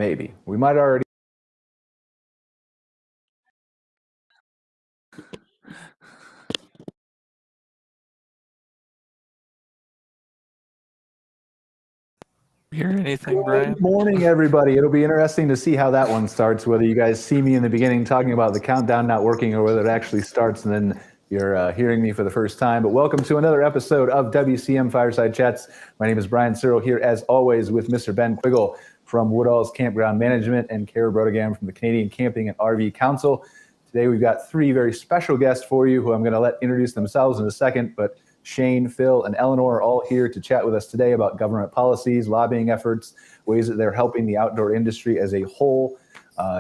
Maybe. We might already. Hear anything, Brian? Good morning, everybody. It'll be interesting to see how that one starts, whether you guys see me in the beginning talking about the countdown not working or whether it actually starts and then you're hearing me for the first time. But welcome to another episode of WCM Fireside Chats. My name is Brian Searl, here as always with Mr. Ben Quiggle from Woodall's Campground Management and Cara Braeutigam from the Canadian Camping and RV Council. Today we've got three very special guests for you who I'm going to let introduce themselves in a second, but Shane, Phil, and Eleanor are all here to chat with us today about government policies, lobbying efforts, ways that they're helping the outdoor industry as a whole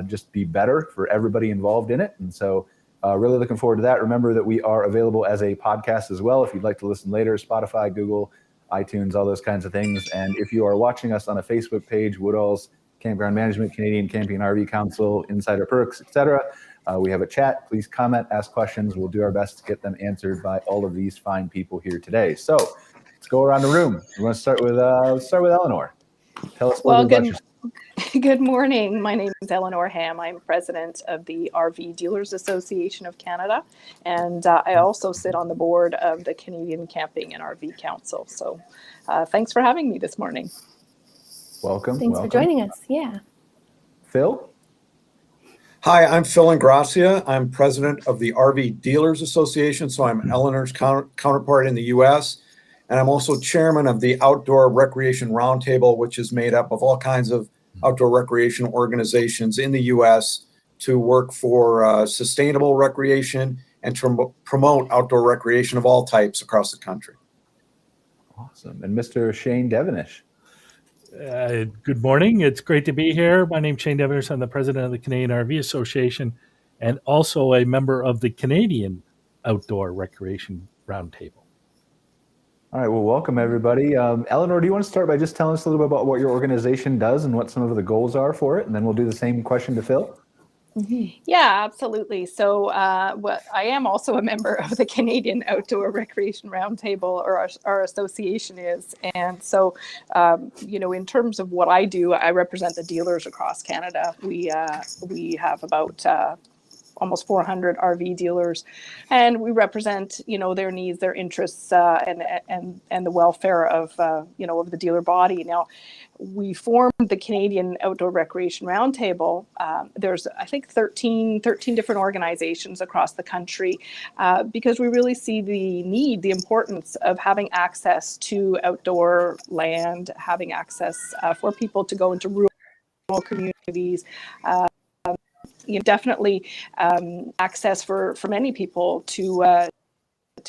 just be better for everybody involved in it. And so really looking forward to that. Remember that we are available as a podcast as well if you'd like to listen later, Spotify, Google, iTunes, all those kinds of things. And if you are watching us on a Facebook page, Woodall's Campground Management, Canadian Camping and RV Council, Insider Perks, etc., we have a chat. Please comment, ask questions. We'll do our best to get them answered by all of these fine people here today. So let's go around the room. We want to start with Eleanor. Tell us a little bit about yourself. Good morning. My name is Eleonore Hamm. I'm president of the RV Dealers Association of Canada, and I also sit on the board of the Canadian Camping and RV Council. So thanks for having me this morning. Welcome. Thanks for joining us. Yeah. Phil? Hi, I'm Phil Ingrassia. I'm president of the RV Dealers Association, so I'm Eleanor's counterpart in the U.S., and I'm also chairman of the Outdoor Recreation Roundtable, which is made up of all kinds of outdoor recreation organizations in the U.S. to work for sustainable recreation and to promote outdoor recreation of all types across the country. Awesome. And Mr. Shane Devenish. Good morning. It's great to be here. My name's Shane Devenish. I'm the president of the Canadian RV Association and also a member of the Canadian Outdoor Recreation Roundtable. All right. Well, welcome, everybody. Eleanor, do you want to start by just telling us a little bit about what your organization does and what some of the goals are for it? And then we'll do the same question to Phil. Yeah, absolutely. So I am also a member of the Canadian Outdoor Recreation Roundtable, or our association is. And so, in terms of what I do, I represent the dealers across Canada. We have about almost 400 RV dealers, and we represent, their needs, their interests, and the welfare of the dealer body. Now, we formed the Canadian Outdoor Recreation Roundtable. There's, I think, 13 different organizations across the country because we really see the importance of having access to outdoor land, having access for people to go into rural communities. Definitely access for many people to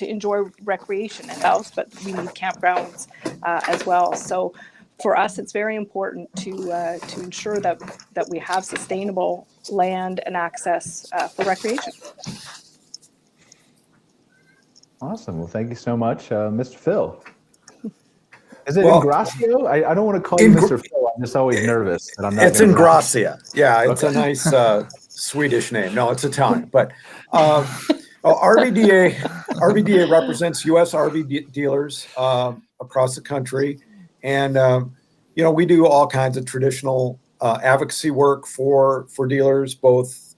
enjoy recreation and else, but we need campgrounds as well. So for us, it's very important to ensure that we have sustainable land and access for recreation. Awesome. Well, thank you so much, Mr. Phil. Is it Ingrassia? I don't want to call you Mr. Phil. I'm just always nervous that I'm not. It's Ingrassia. Yeah, it's a nice Swedish name. No, it's Italian. But RVDA represents U.S. RV dealers across the country, and we do all kinds of traditional advocacy work for dealers, both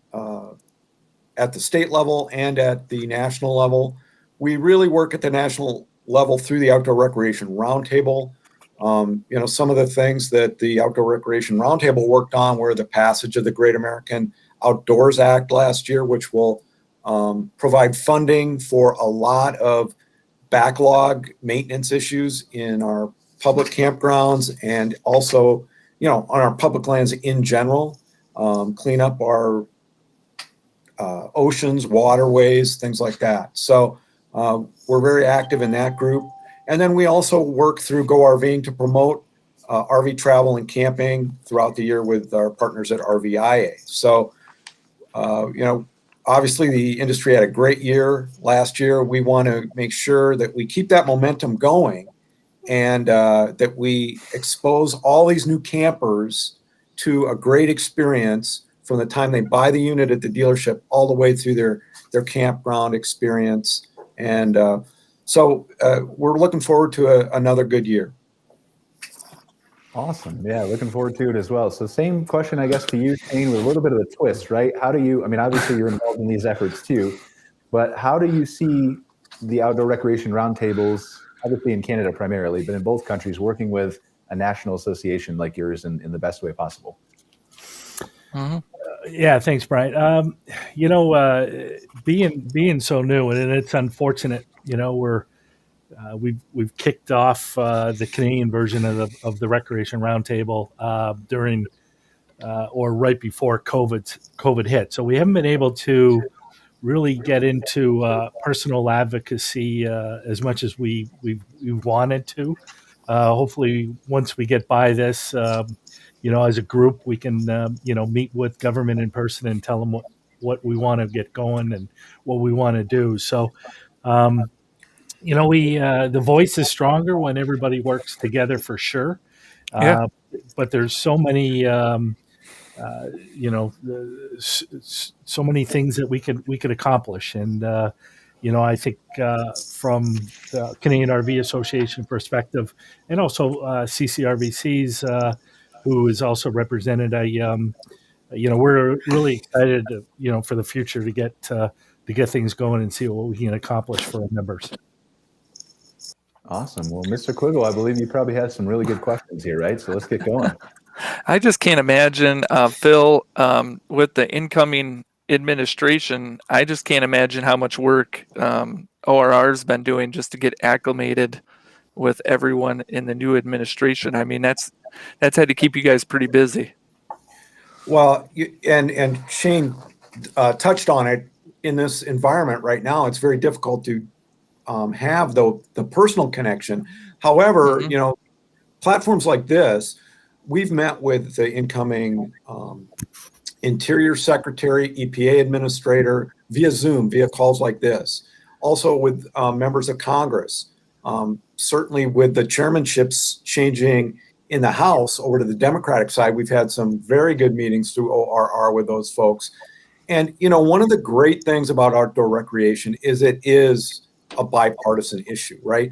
at the state level and at the national level. We really work at the national level through the Outdoor Recreation Roundtable. Some of the things that the Outdoor Recreation Roundtable worked on were the passage of the Great American Outdoors Act last year, which will provide funding for a lot of backlog maintenance issues in our public campgrounds and also, on our public lands in general, clean up our oceans, waterways, things like that. So we're very active in that group. And then we also work through Go RVing to promote RV travel and camping throughout the year with our partners at RVIA. So, obviously the industry had a great year last year. We want to make sure that we keep that momentum going and that we expose all these new campers to a great experience from the time they buy the unit at the dealership all the way through their campground experience. And so we're looking forward to another good year. Awesome. Yeah, looking forward to it as well. So same question, I guess, to you, Shane, with a little bit of a twist, right? How do you, I mean, obviously you're involved in these efforts too, but how do you see the outdoor recreation roundtables, obviously in Canada primarily, but in both countries, working with a national association like yours in the best way possible? Mm-hmm. Yeah, thanks, Brian. Being so new, and it's unfortunate. We've kicked off the Canadian version of the Recreation Roundtable during or right before COVID hit. So we haven't been able to really get into personal advocacy as much as we wanted to. Hopefully, once we get by this, as a group, we can meet with government in person and tell them what we want to get going and what we want to do. So. We the voice is stronger when everybody works together for sure. Yeah. But there's so many so many things that we could accomplish, and I think from the Canadian RV Association perspective, and also CCRVC's, who is also represented, we're really excited, for the future to get things going and see what we can accomplish for our members. Awesome. Well, Mr. Quiggle, I believe you probably have some really good questions here, right? So let's get going. I just can't imagine, Phil, with the incoming administration, I just can't imagine how much work ORR's been doing just to get acclimated with everyone in the new administration. I mean, that's had to keep you guys pretty busy. Well, and Shane touched on it. In this environment right now, it's very difficult to have the personal connection. However, Mm-hmm. Platforms like this, we've met with the incoming Interior Secretary, EPA Administrator via Zoom, via calls like this. Also with members of Congress. Certainly with the chairmanships changing in the House over to the Democratic side, we've had some very good meetings through ORR with those folks. And, one of the great things about outdoor recreation is it is a bipartisan issue, right?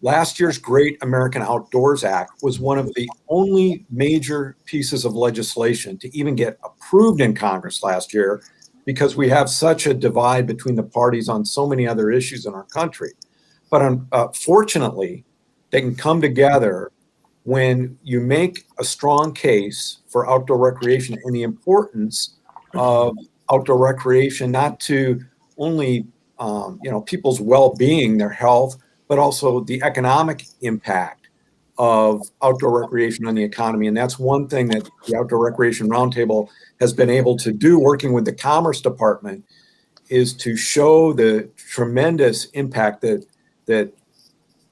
Last year's Great American Outdoors Act was one of the only major pieces of legislation to even get approved in Congress last year, because we have such a divide between the parties on so many other issues in our country. But fortunately, they can come together when you make a strong case for outdoor recreation and the importance of outdoor recreation, not to only people's well-being, their health, but also the economic impact of outdoor recreation on the economy. And that's one thing that the Outdoor Recreation Roundtable has been able to do, working with the Commerce Department, is to show the tremendous impact that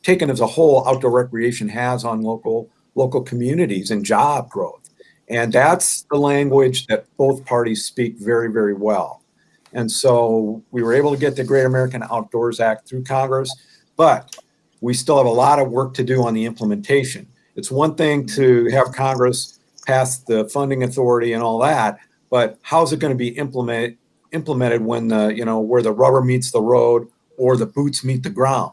taken as a whole, outdoor recreation has on local communities and job growth. And that's the language that both parties speak very, very well. And so we were able to get the Great American Outdoors Act through Congress, but we still have a lot of work to do on the implementation. It's one thing to have Congress pass the funding authority and all that, but how's it going to be implemented when where the rubber meets the road or the boots meet the ground?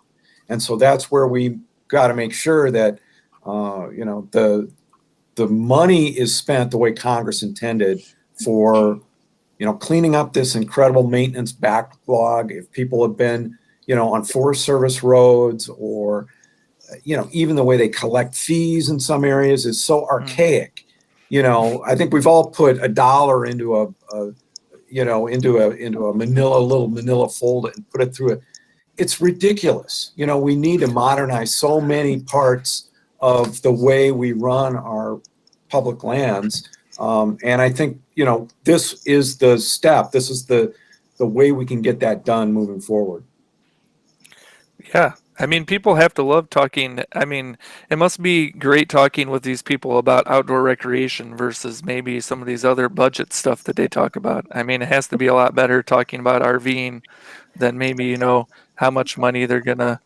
And so that's where we got to make sure that the money is spent the way Congress intended for cleaning up this incredible maintenance backlog. If people have been on Forest Service roads, or even the way they collect fees in some areas is so archaic. I think we've all put $1 into a little manila folder and put it through it. It's ridiculous. We need to modernize so many parts of the way we run our public lands. And I think, this is the step. This is the way we can get that done moving forward. Yeah. I mean, people have to love talking. I mean, it must be great talking with these people about outdoor recreation versus maybe some of these other budget stuff that they talk about. I mean, it has to be a lot better talking about RVing than maybe, how much money they're gonna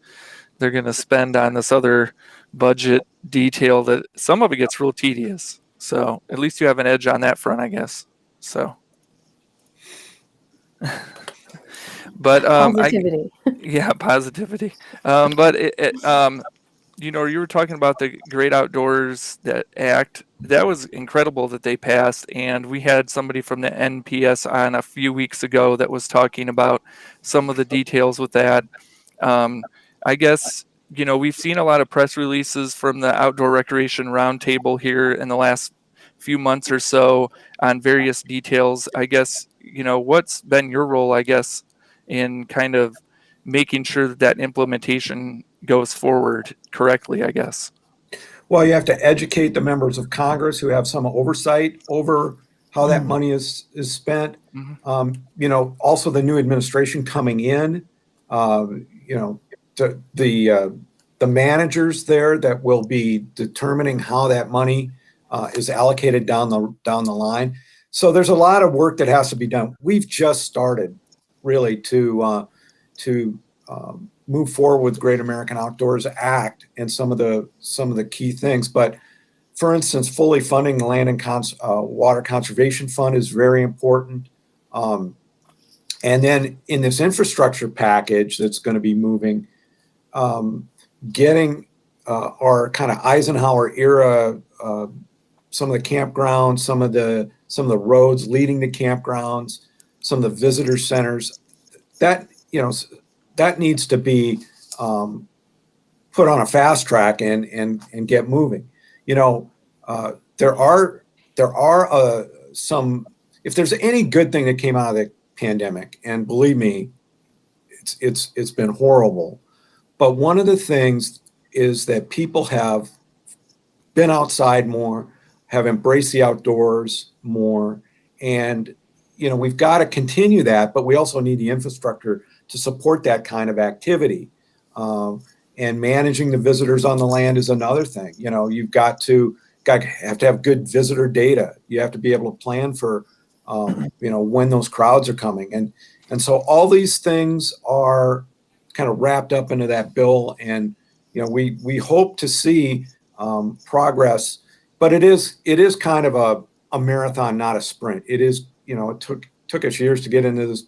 spend on this other budget detail that some of it gets real tedious. So at least you have an edge on that front, I guess. So but Positivity. positivity. But you know, you were talking about the Great Outdoors, that act. That was incredible that they passed. And we had somebody from the NPS on a few weeks ago that was talking about some of the details with that. I guess, you know, we've seen a lot of press releases from the Outdoor Recreation Roundtable here in the last few months or so on various details. I guess, you know, what's been your role, I guess, in kind of making sure that that implementation goes forward correctly, I guess? Well, you have to educate the members of Congress who have some oversight over how that money is spent. Mm-hmm. You know, also the new administration coming in, you know, the managers there that will be determining how that money is allocated down the line. So there's a lot of work that has to be done. We've just started really to move forward with Great American Outdoors Act and some of the key things. But for instance, fully funding the Land and Water Conservation Fund is very important. And then in this infrastructure package that's going to be moving, getting our kind of Eisenhower era, some of the campgrounds, some of the roads leading to campgrounds, some of the visitor centers, that, you know, that needs to be put on a fast track and get moving. You know, there are some, if there's any good thing that came out of the pandemic, and believe me, it's been horrible. But one of the things is that people have been outside more, have embraced the outdoors more, and you know, we've got to continue that, but we also need the infrastructure to support that kind of activity. And managing the visitors on the land is another thing. You know, you've have to have good visitor data. You have to be able to plan for, you know, when those crowds are coming. And so all these things are kind of wrapped up into that bill. And, you know, we hope to see progress, but it is kind of a marathon, not a sprint. It is, you know, it took us years to get into this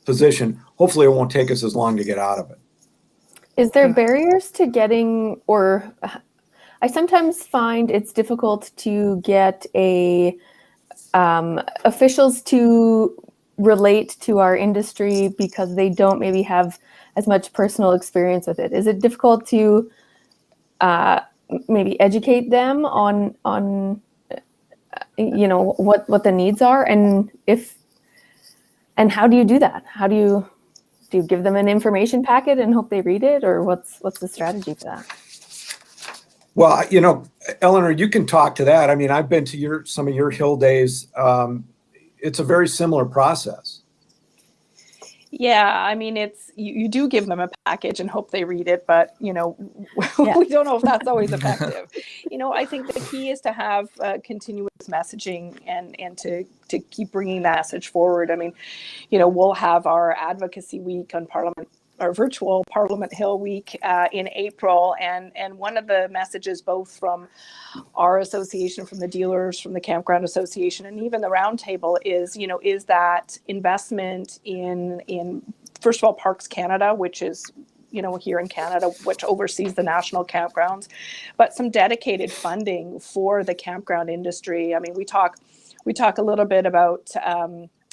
position. Hopefully it won't take us as long to get out of it. Is there barriers to getting, or I sometimes find it's difficult to get officials to relate to our industry because they don't maybe have as much personal experience with it. Is it difficult to maybe educate them on you know, what the needs are, and how do you do that? How do you give them an information packet and hope they read it, or what's the strategy for that? Well, you know, Eleanor, you can talk to that. I mean, I've been to some of your Hill days. It's a very similar process. Yeah, I mean, it's you do give them a package and hope they read it, but you know, Yeah. we don't know if that's always effective. You know, I think the key is to have continuous messaging and to keep bringing that message forward. I mean, you know, we'll have our advocacy week on Parliament, our virtual Parliament Hill week in April, and one of the messages, both from our association, from the dealers, from the Campground Association, and even the roundtable, is, you know, is that investment in first of all Parks Canada, which is, you know, here in Canada, which oversees the national campgrounds, but some dedicated funding for the campground industry. I mean, we talk a little bit about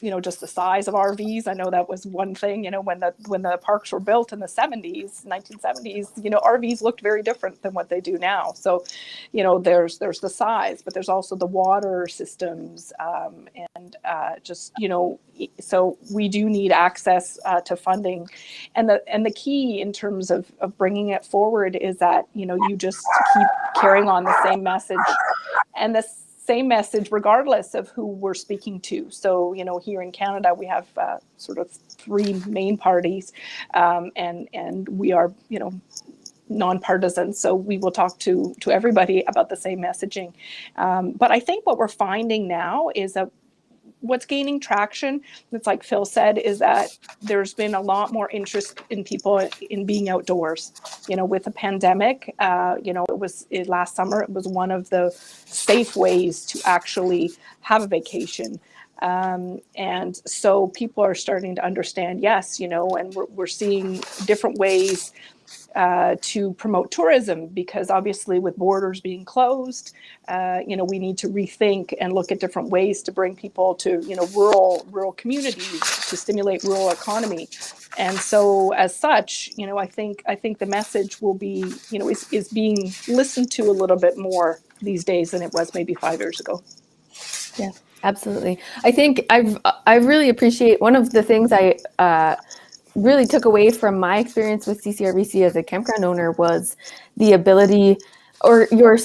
you know, just the size of RVs. I know that was one thing, you know, when the parks were built in the 1970s, you know, RVs looked very different than what they do now. So, you know, there's the size, but there's also the water systems, and just, you know, so we do need access to funding, and the key in terms of bringing it forward is that, you know, you just keep carrying on the same message, and the same message regardless of who we're speaking to. So, you know, here in Canada, we have sort of three main parties, and we are, you know, nonpartisan. So we will talk to everybody about the same messaging. But I think what we're finding now is that what's gaining traction, it's like Phil said, is that there's been a lot more interest in people in being outdoors. You know, with the pandemic, you know, last summer, it was one of the safe ways to actually have a vacation. And so people are starting to understand, yes, you know, and we're seeing different ways to promote tourism, because obviously with borders being closed, we need to rethink and look at different ways to bring people to, rural communities, to stimulate rural economy. And so as such, I think the message will be, is being listened to a little bit more these days than it was maybe 5 years ago. Yeah, absolutely. I think I really appreciate, one of the things I really took away from my experience with CCRVC as a campground owner was the ability, or your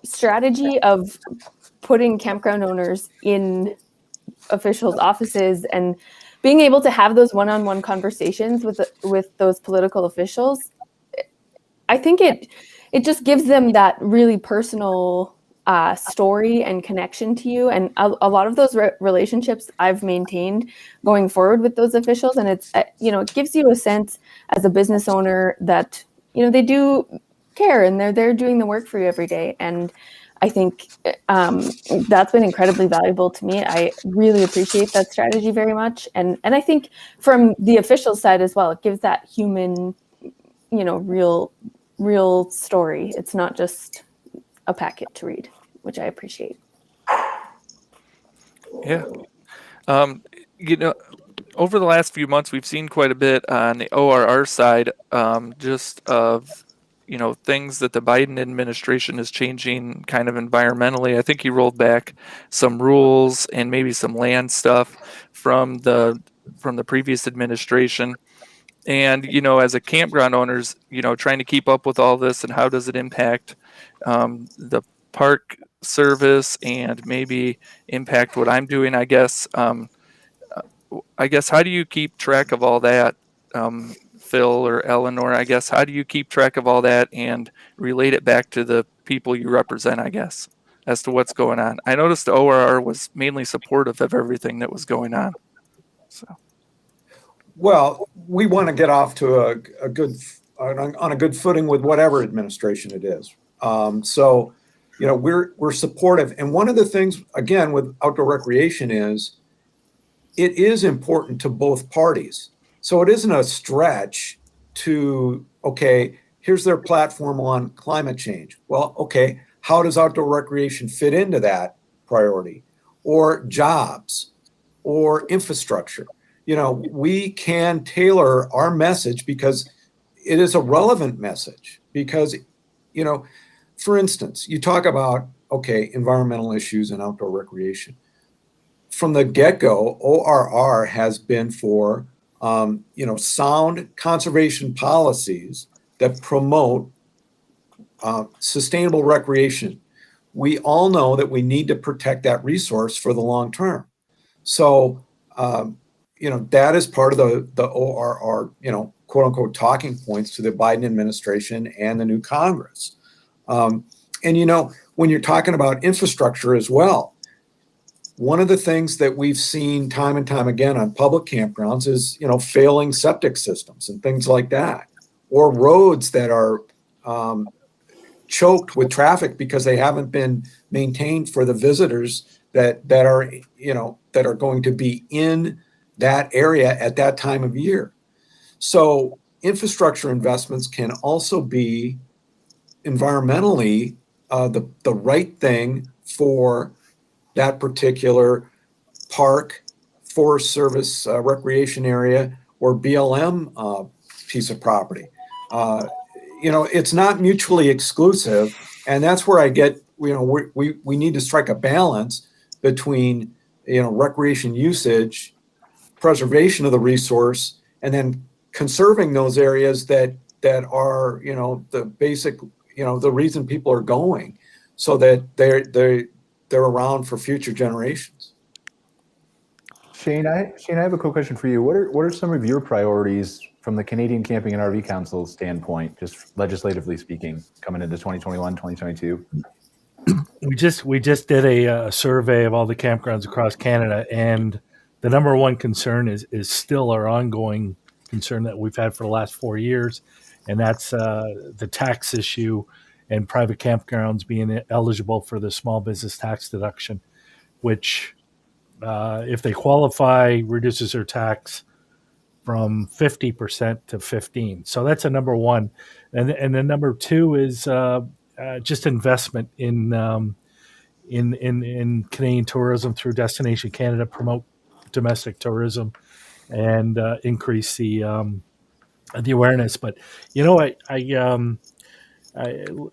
strategy of putting campground owners in officials' offices and being able to have those one-on-one conversations with those political officials. I think it just gives them that really personal story and connection to you, and a lot of those relationships I've maintained going forward with those officials, and it's it gives you a sense as a business owner that they do care and they're doing the work for you every day. And I think that's been incredibly valuable to me. I really appreciate that strategy very much, and I think from the official side as well, it gives that human, real story. It's not just a packet to read, which I appreciate. Yeah. Over the last few months, we've seen quite a bit on the ORR side, just of, things that the Biden administration is changing kind of environmentally. I think he rolled back some rules and maybe some land stuff from the previous administration. And, as a campground owners, trying to keep up with all this and how does it impact the park service and maybe impact what I'm doing, I guess. How do you keep track of all that, Phil or Eleanor? I guess, how do you keep track of all that and relate it back to the people you represent, I guess, as to what's going on? I noticed the ORR was mainly supportive of everything that was going on. So. Well, we want to get off to a good footing with whatever administration it is. So, we're supportive. And one of the things, again, with outdoor recreation is it is important to both parties. So it isn't a stretch to, okay, here's their platform on climate change. Well, okay, how does outdoor recreation fit into that priority? Or jobs or infrastructure? We can tailor our message because it is a relevant message. Because, for instance, you talk about, okay, environmental issues and outdoor recreation. From the get-go, ORR has been for, sound conservation policies that promote sustainable recreation. We all know that we need to protect that resource for the long term. So, that is part of the ORR, quote unquote, talking points to the Biden administration and the new Congress. And, when you're talking about infrastructure as well, one of the things that we've seen time and time again on public campgrounds is, failing septic systems and things like that, or roads that are choked with traffic because they haven't been maintained for the visitors that are going to be in that area at that time of year. So infrastructure investments can also be environmentally the right thing for that particular park, Forest Service recreation area, or BLM piece of property. It's not mutually exclusive, and that's where I get, we need to strike a balance between, recreation usage, preservation of the resource, and then conserving those areas that are, the basic, the reason people are going, so that they're around for future generations. Shane, I have a quick question for you. What are some of your priorities from the Canadian Camping and RV Council standpoint, just legislatively speaking, coming into 2021, 2022? We just did a survey of all the campgrounds across Canada, and the number one concern is still our ongoing concern that we've had for the last 4 years, and that's the tax issue and private campgrounds being eligible for the small business tax deduction, which if they qualify, reduces their tax from 50% to 15%. So that's a number one. And then number two is just investment in Canadian tourism through Destination Canada, promote domestic tourism, and increase the awareness. But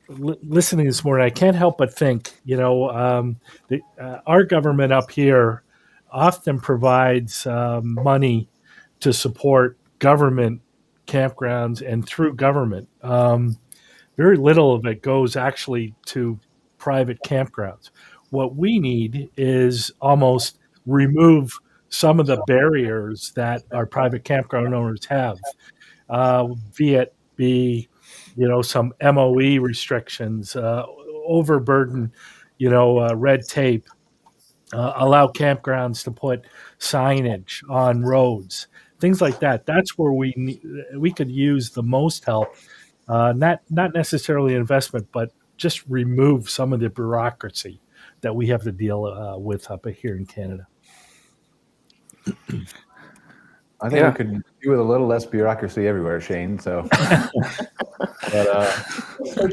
listening this morning, I can't help but think, our government up here often provides money to support government campgrounds, and through government, very little of it goes actually to private campgrounds. What we need is almost remove some of the barriers that our private campground owners have, be it some MOE restrictions, overburden, red tape, allow campgrounds to put signage on roads, things like that. That's where we could use the most help, not necessarily investment, but just remove some of the bureaucracy that we have to deal with up here in Canada. I think we could do with a little less bureaucracy everywhere, Shane. So, so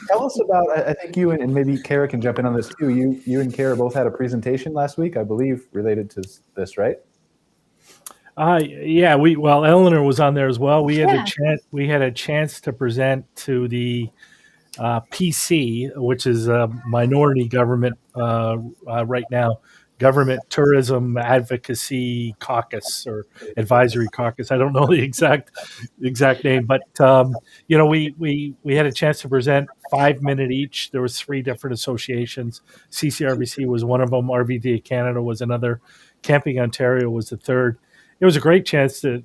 tell us about. I think you and maybe Cara can jump in on this too. You and Cara both had a presentation last week, I believe, related to this, right? Yeah. Eleanor was on there as well. We had a chance to present to the PC, which is a minority government right now. Government Tourism Advocacy Caucus or Advisory Caucus. I don't know the exact name, but we had a chance to present 5 minutes each. There was 3 different associations. CCRVC was one of them. RVD Canada was another. Camping Ontario was the third. It was a great chance to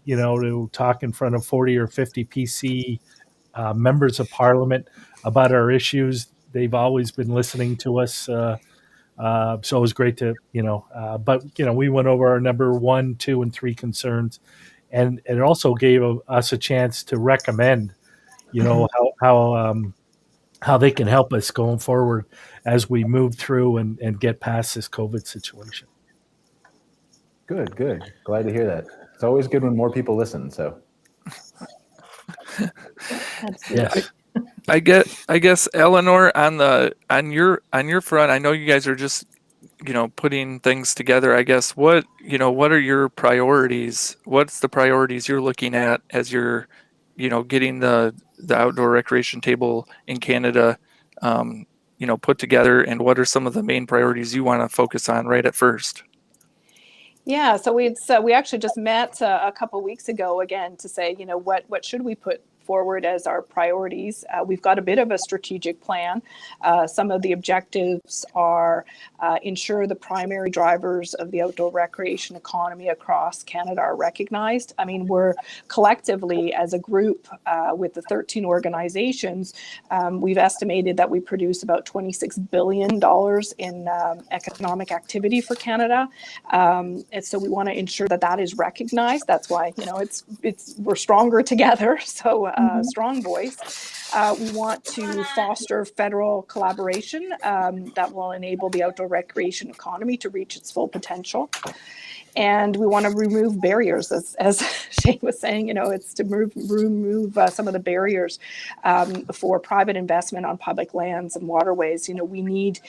talk in front of 40 or 50 PC members of Parliament about our issues. They've always been listening to us. So it was great to, but we went over our number 1, 2, and 3 concerns, and it also gave us a chance to recommend, how they can help us going forward as we move through and get past this COVID situation. Good. Glad to hear that. It's always good when more people listen. So, Yes. I guess Eleanor, on your front, I know you guys are just putting things together. I guess what are your priorities? What's the priorities you're looking at as you're getting the outdoor recreation table in Canada put together, and what are some of the main priorities you want to focus on right at first? Yeah, so we actually just met a couple weeks ago again to say, what should we put forward as our priorities. We've got a bit of a strategic plan. Some of the objectives are ensure the primary drivers of the outdoor recreation economy across Canada are recognized. I mean, we're collectively as a group with the 13 organizations, we've estimated that we produce about $26 billion in economic activity for Canada. And so we want to ensure that that is recognized. That's why, we're stronger together. So strong voice. We want to foster federal collaboration that will enable the outdoor recreation economy to reach its full potential. And we want to remove barriers, as Shane was saying, it's to remove some of the barriers for private investment on public lands and waterways. We need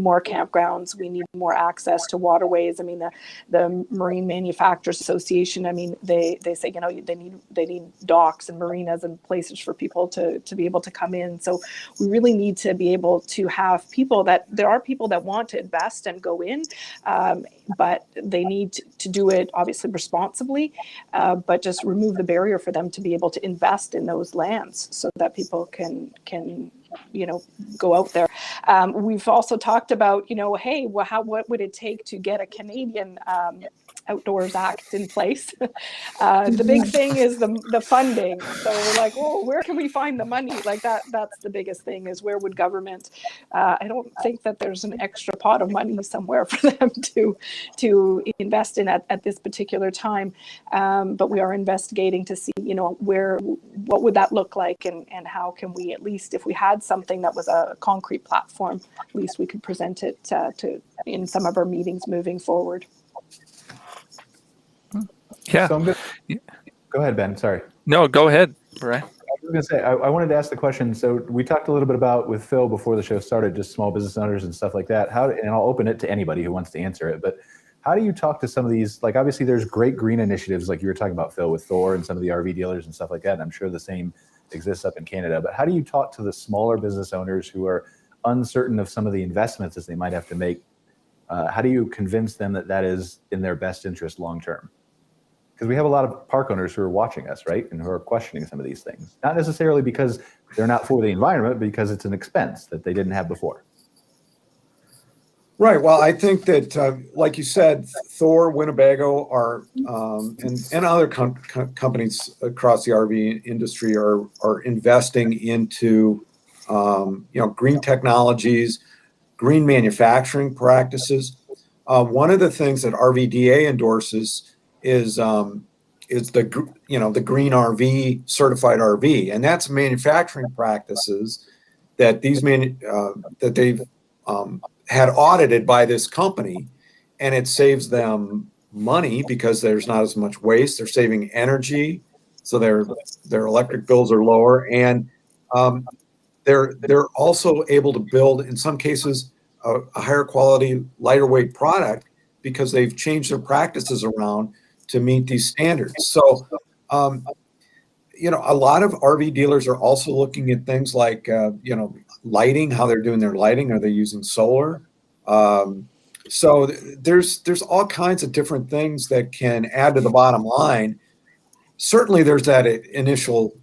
more campgrounds. We need more access to waterways. I mean, the Marine Manufacturers Association, I mean, they say, they need docks and marinas and places for people to be able to come in. So we really need to be able to have there are people that want to invest and go in, but they need to do it obviously responsibly, but just remove the barrier for them to be able to invest in those lands so that people can go out there. We've also talked about, hey, what would it take to get a Canadian Outdoors Act in place? The big thing is the funding. So we're like, where can we find the money? Like that's the biggest thing, is where would government, I don't think that there's an extra pot of money somewhere for them to invest in at this particular time. But we are investigating to see, what would that look like, and how can we, at least if we had something that was a concrete platform, at least we could present it in some of our meetings moving forward. Yeah. So I'm gonna, go ahead, Ben. Sorry. No, go ahead, Brian. I was going to say, I wanted to ask the question. So we talked a little bit about with Phil before the show started, just small business owners and stuff like that. And I'll open it to anybody who wants to answer it. But how do you talk to some of these? Like, obviously, there's great green initiatives, like you were talking about, Phil, with Thor and some of the RV dealers and stuff like that. And I'm sure the same exists up in Canada. But how do you talk to the smaller business owners who are uncertain of some of the investments that they might have to make? How do you convince them that that is in their best interest long term? Because we have a lot of park owners who are watching us, right, and who are questioning some of these things. Not necessarily because they're not for the environment, but because it's an expense that they didn't have before. Right. Well, I think that, like you said, Thor, Winnebago are, and other companies across the RV industry are investing into, green technologies, green manufacturing practices. One of the things that RVDA endorses is the green RV certified RV, and that's manufacturing practices that that they've had audited by this company, and it saves them money because there's not as much waste. They're saving energy, so their electric bills are lower, and they're also able to build, in some cases, a higher quality, lighter weight product because they've changed their practices around to meet these standards. So, a lot of RV dealers are also looking at things like, lighting, how they're doing their lighting. Are they using solar? So there's all kinds of different things that can add to the bottom line. Certainly there's that initial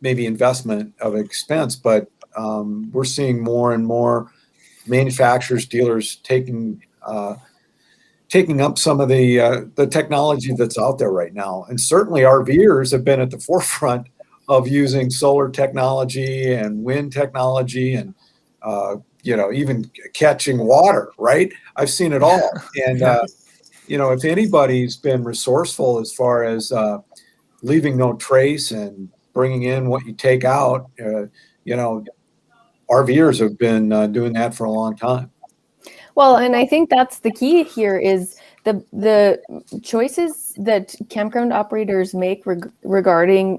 maybe investment of expense, but we're seeing more and more manufacturers, dealers taking up some of the technology that's out there right now. And certainly RVers have been at the forefront of using solar technology and wind technology and, even catching water, right? I've seen it all. And, if anybody's been resourceful as far as leaving no trace and bringing in what you take out, RVers have been doing that for a long time. Well, and I think that's the key here is the choices that campground operators make regarding,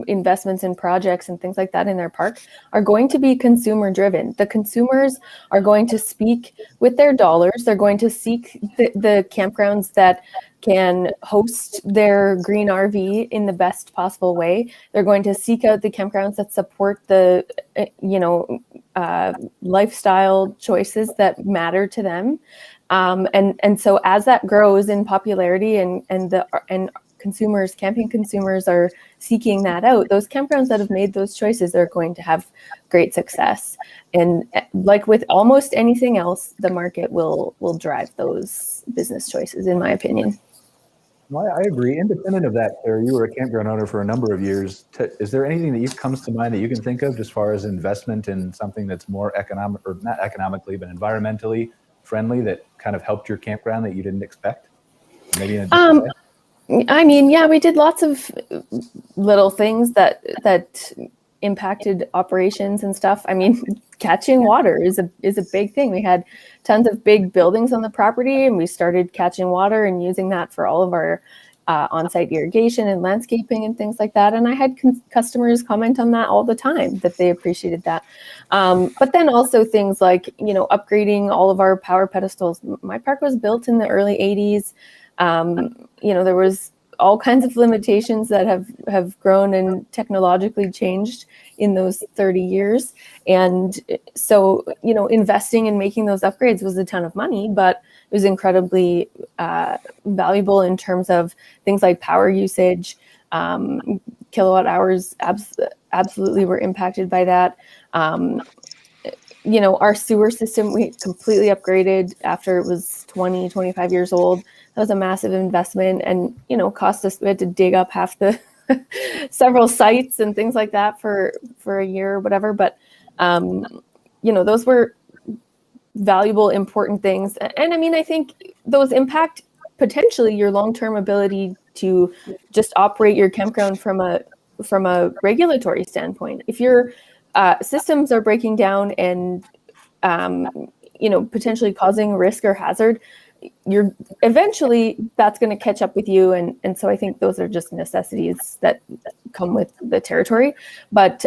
investments in projects and things like that in their park are going to be consumer driven. The consumers are going to speak with their dollars. They're going to seek the campgrounds that can host their green RV in the best possible way. They're going to seek out the campgrounds that support the, lifestyle choices that matter to them. And so as that grows in popularity and camping consumers are seeking that out, those campgrounds that have made those choices are going to have great success. And like with almost anything else, the market will drive those business choices, in my opinion. Well, I agree. Independent of that, Cara, you were a campground owner for a number of years. Is there anything that comes to mind that you can think of as far as investment in something that's more economic, or not economically, but environmentally friendly that kind of helped your campground that you didn't expect? Maybe in a different way? We did lots of little things that impacted operations and stuff. Catching water is a big thing. We had tons of big buildings on the property, and we started catching water and using that for all of our on-site irrigation and landscaping and things like that. And I had customers comment on that all the time, that they appreciated that. But then also things like, upgrading all of our power pedestals. My park was built in the early 80s. There was all kinds of limitations that have grown and technologically changed in those 30 years. And so, investing in making those upgrades was a ton of money, but it was incredibly valuable in terms of things like power usage. Kilowatt hours absolutely were impacted by that. Our sewer system, we completely upgraded after it was 25 years old. That was a massive investment and, cost us, we had to dig up half the several sites and things like that for a year or whatever. But, those were valuable, important things. And I think those impact potentially your long-term ability to just operate your campground from a regulatory standpoint. If your systems are breaking down and, potentially causing risk or hazard, you're eventually that's going to catch up with you. And so I think those are just necessities that come with the territory. But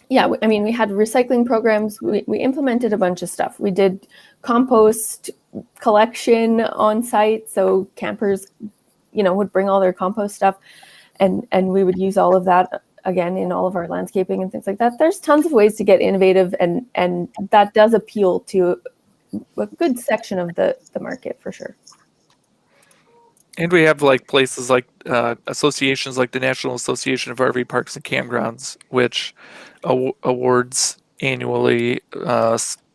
yeah, I mean, we had recycling programs. We implemented a bunch of stuff. We did compost collection on site. So campers, would bring all their compost stuff, and we would use all of that again in all of our landscaping and things like that. There's tons of ways to get innovative, and that does appeal to a good section of the market for sure. And we have like places like associations like the National Association of RV Parks and Campgrounds, which awards annually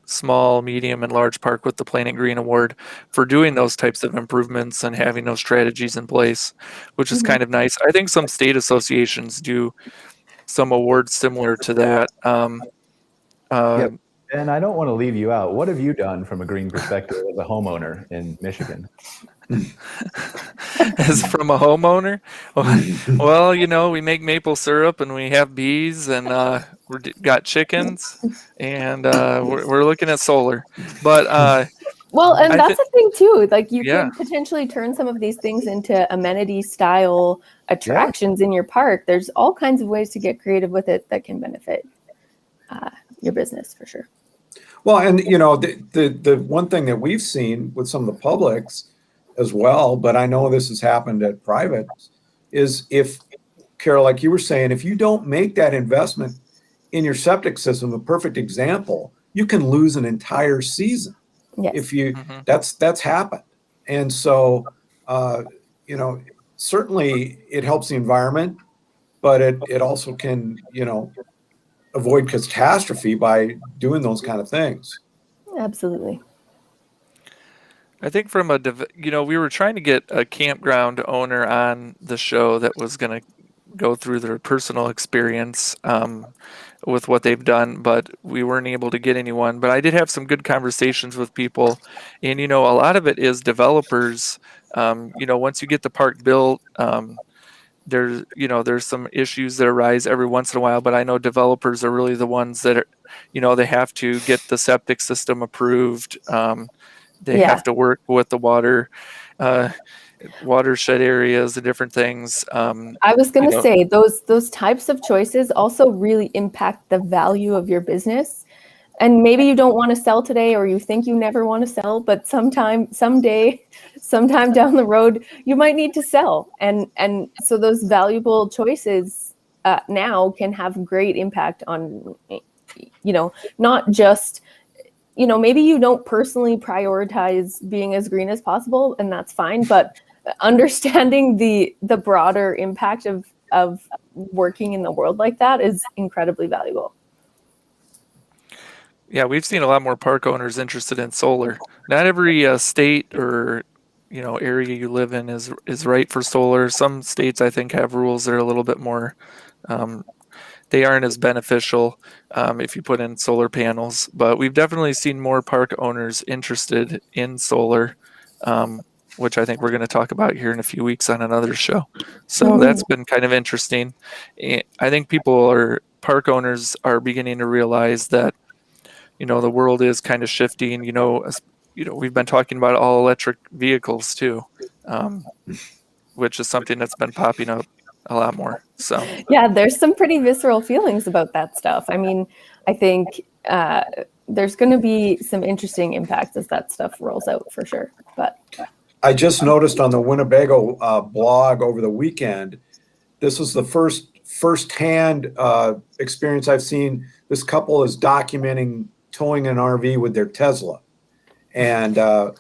small, medium, and large park with the Planet Green Award for doing those types of improvements and having those strategies in place, which is kind of nice. I think some state associations do some awards similar to that. Yep. And I don't want to leave you out. What have you done from a green perspective as a homeowner in Michigan? As from a homeowner, well, we make maple syrup and we have bees and we got chickens and we're looking at solar. But well, and that's the thing too. Like you could potentially turn some of these things into amenity style attractions in your park. There's all kinds of ways to get creative with it that can benefit your business for sure. Well, and the one thing that we've seen with some of the publics as well, but I know this has happened at privates, is if, Carol, like you were saying, if you don't make that investment in your septic system, a perfect example, you can lose an entire season. Yes. If you that's happened. And so certainly it helps the environment, but it also can, avoid catastrophe by doing those kind of things. Absolutely. I think from we were trying to get a campground owner on the show that was going to go through their personal experience with what they've done, but we weren't able to get anyone. But I did have some good conversations with people, and a lot of it is developers. Once you get the park built, there's some issues that arise every once in a while, but I know developers are really the ones that are, they have to get the septic system approved. They have to work with the watershed areas, the different things. I was going to say those types of choices also really impact the value of your business. And maybe you don't want to sell today, or you think you never want to sell, but sometime down the road, you might need to sell. And so those valuable choices now can have great impact on, not just, maybe you don't personally prioritize being as green as possible, and that's fine, but understanding the broader impact of working in the world like that is incredibly valuable. Yeah, we've seen a lot more park owners interested in solar. Not every state or area you live in is right for solar. Some states, I think, have rules that are a little bit more. They aren't as beneficial if you put in solar panels. But we've definitely seen more park owners interested in solar, which I think we're going to talk about here in a few weeks on another show. So that's been kind of interesting. I think park owners are beginning to realize that the world is kind of shifting. We've been talking about all electric vehicles too, which is something that's been popping up a lot more. So yeah, there's some pretty visceral feelings about that stuff. I mean, I think there's going to be some interesting impacts as that stuff rolls out for sure. But I just noticed on the Winnebago blog over the weekend, this was the first-hand experience I've seen. This couple is documenting towing an RV with their Tesla, and how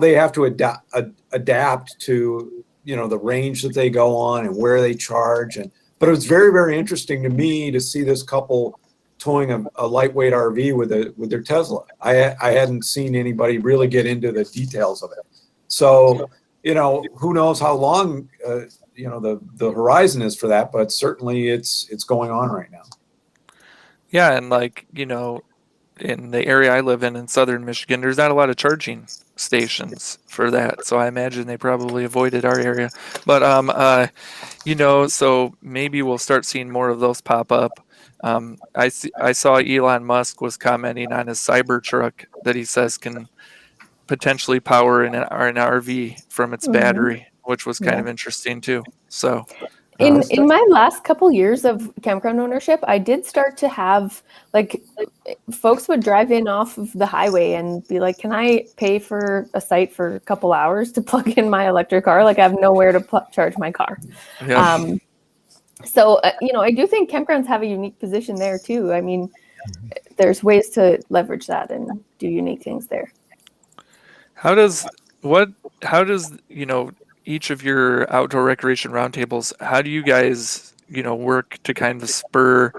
they have to adapt to the range that they go on and where they charge. But it was very, very interesting to me to see this couple towing a lightweight RV with their Tesla. I hadn't seen anybody really get into the details of it. So who knows how long the horizon is for that, but certainly it's going on right now. Yeah, and in the area I live in southern Michigan, there's not a lot of charging stations for that. So I imagine they probably avoided our area. But so maybe we'll start seeing more of those pop up. I saw Elon Musk was commenting on his Cybertruck that he says can potentially power an RV from its battery, which was kind of interesting too. So in my last couple years of campground ownership, I did start to have like folks would drive in off of the highway and be like, can I pay for a site for a couple hours to plug in my electric car? Like I have nowhere to charge my car. yeah. So, I do think campgrounds have a unique position there too. I mean, there's ways to leverage that and do unique things there. How does each of your outdoor recreation roundtables, how do you guys, work to kind of spur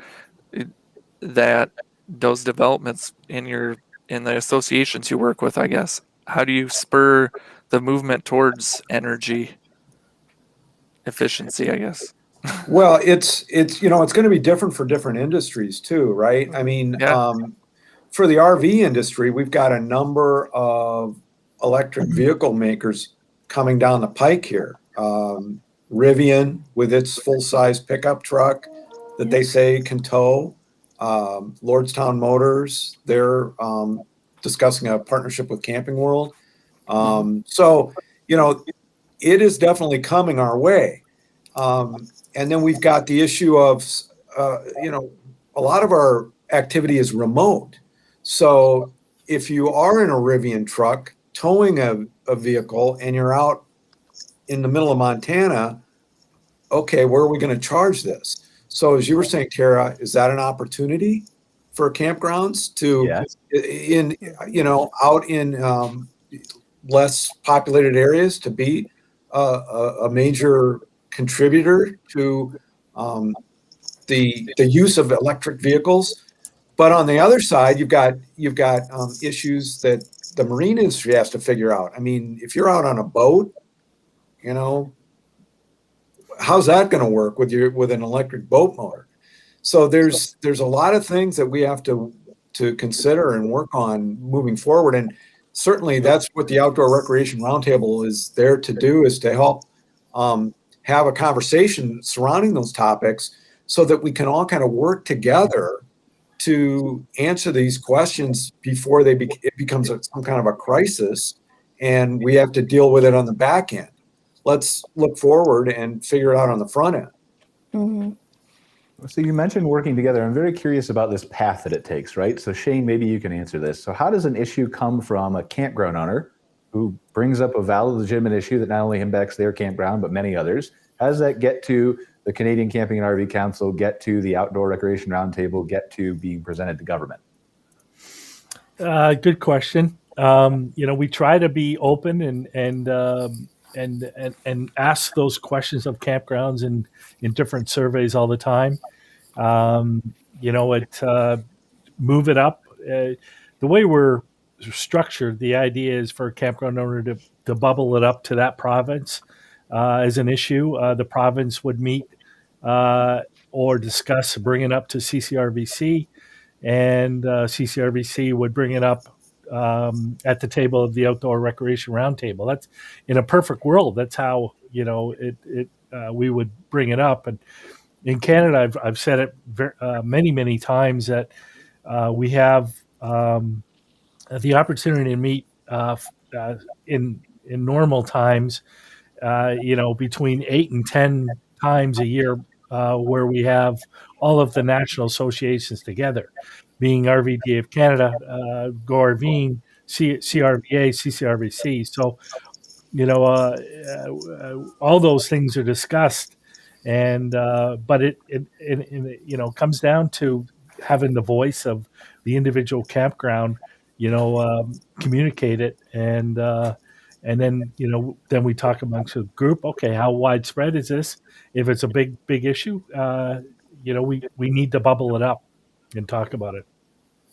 those developments in the associations you work with, I guess? How do you spur the movement towards energy efficiency, I guess? Well, it's going to be different for different industries too, right? I mean, for the RV industry, we've got a number of electric vehicle makers coming down the pike here. Rivian with its full-size pickup truck that they say can tow. Lordstown Motors, they're discussing a partnership with Camping World. So, it is definitely coming our way. And then we've got the issue of, a lot of our activity is remote. So if you are in a Rivian truck towing a vehicle and you're out in the middle of Montana, okay, where are we going to charge this? So as you were saying, Cara, is that an opportunity for campgrounds to, out in less populated areas to be a major contributor to the use of electric vehicles? But on the other side, you've got issues that the marine industry has to figure out. I mean, if you're out on a boat, how's that going to work with an electric boat motor? So there's a lot of things that we have to consider and work on moving forward. And certainly that's what the Outdoor Recreation Roundtable is there to do, is to help have a conversation surrounding those topics so that we can all kind of work together to answer these questions before it becomes some kind of a crisis and we have to deal with it on the back end. Let's look forward and figure it out on the front end. Mm-hmm. So you mentioned working together. I'm very curious about this path that it takes, right? So Shane, maybe you can answer this. So how does an issue come from a campground owner who brings up a valid, legitimate issue that not only impacts their campground, but many others? How does that get to the Canadian Camping and RV Council, get to the Outdoor Recreation Roundtable, get to being presented to government? Good question. We try to be open and ask those questions of campgrounds in different surveys all the time. Move it up. The way we're structured, the idea is for a campground owner to bubble it up to that province as an issue. The province would meet or discuss bringing it up to CCRVC, and CCRVC would bring it up at the table of the Outdoor Recreation Roundtable. That's in a perfect world. That's how we would bring it up. And in Canada, I've said it many times that we have the opportunity to meet in normal times, between 8 and 10 times a year, where we have all of the national associations together, being RVDA of Canada, GORVing, CRVA, CCRVC. So, all those things are discussed, and but it comes down to having the voice of the individual campground, communicate it, and then then we talk amongst the group. Okay, how widespread is this? If it's a big issue, we need to bubble it up and talk about it.